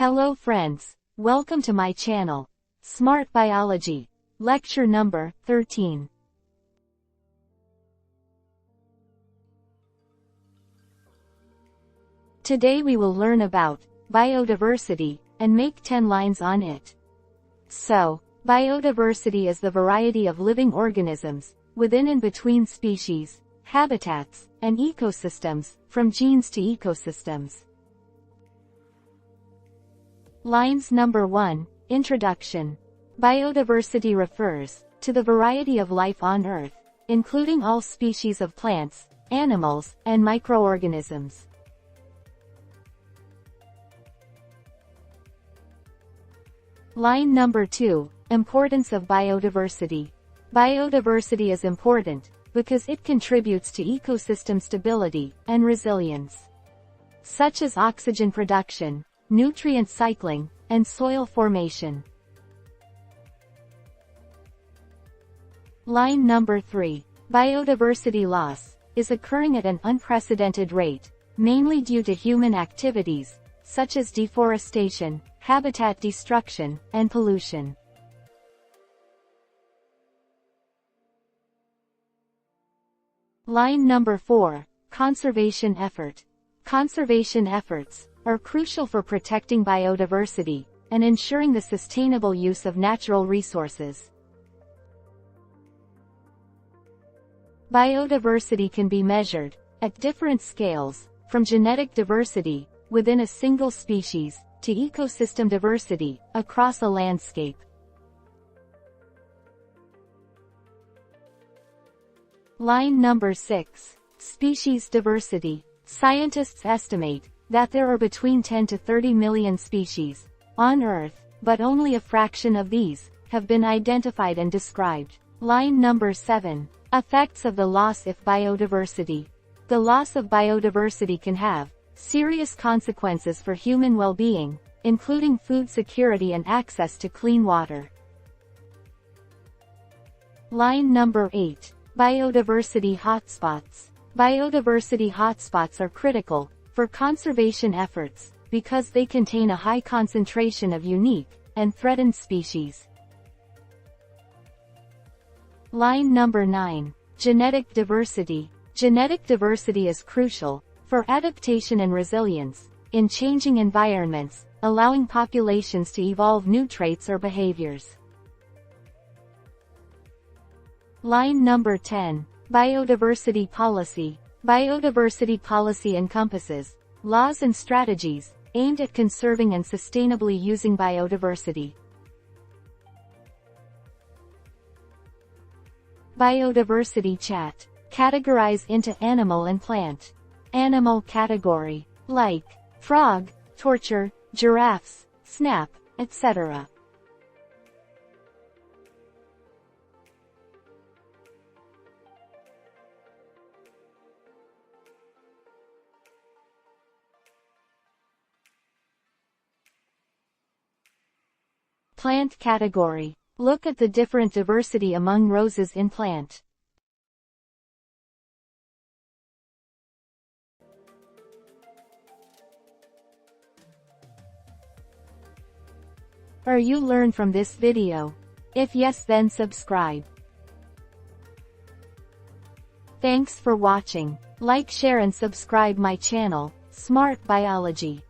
Hello friends, welcome to my channel, Smart Biology, lecture number 13. Today we will learn about biodiversity and make 10 lines on it. So, biodiversity is the variety of living organisms, within and between species, habitats, and ecosystems, from genes to ecosystems. Lines number 1, Introduction. Biodiversity refers to the variety of life on Earth, including all species of plants, animals, and microorganisms. Line number 2, Importance of biodiversity. Biodiversity is important because it contributes to ecosystem stability and resilience, such as oxygen production, nutrient cycling, and soil formation. Line number 3. Biodiversity loss is occurring at an unprecedented rate, mainly due to human activities, such as deforestation, habitat destruction, and pollution. Line number 4. Conservation effort. Conservation efforts are crucial for protecting biodiversity and ensuring the sustainable use of natural resources. Biodiversity can be measured at different scales, from genetic diversity within a single species to ecosystem diversity across a landscape. Line number 6. Species diversity. Scientists estimate that there are between 10 to 30 million species on Earth, but only a fraction of these have been identified and described. Line number 7. Effects of the loss of biodiversity. The loss of biodiversity can have serious consequences for human well-being, including food security and access to clean water. Line number 8. Biodiversity hotspots. Biodiversity hotspots are critical for conservation efforts because they contain a high concentration of unique and threatened species. Line number 9. Genetic diversity. Genetic diversity is crucial for adaptation and resilience in changing environments, allowing populations to evolve new traits or behaviors. Line number 10. Biodiversity policy. Biodiversity policy encompasses laws and strategies aimed at conserving and sustainably using biodiversity. Biodiversity chat. Categorize into animal and plant. Animal category, like frog, torture, giraffes, snap, etc. Plant category. Look at the different diversity among roses in plant. Are you learned from this video? If yes, then subscribe. Thanks for watching. Like, share and subscribe my channel, Smart Biology.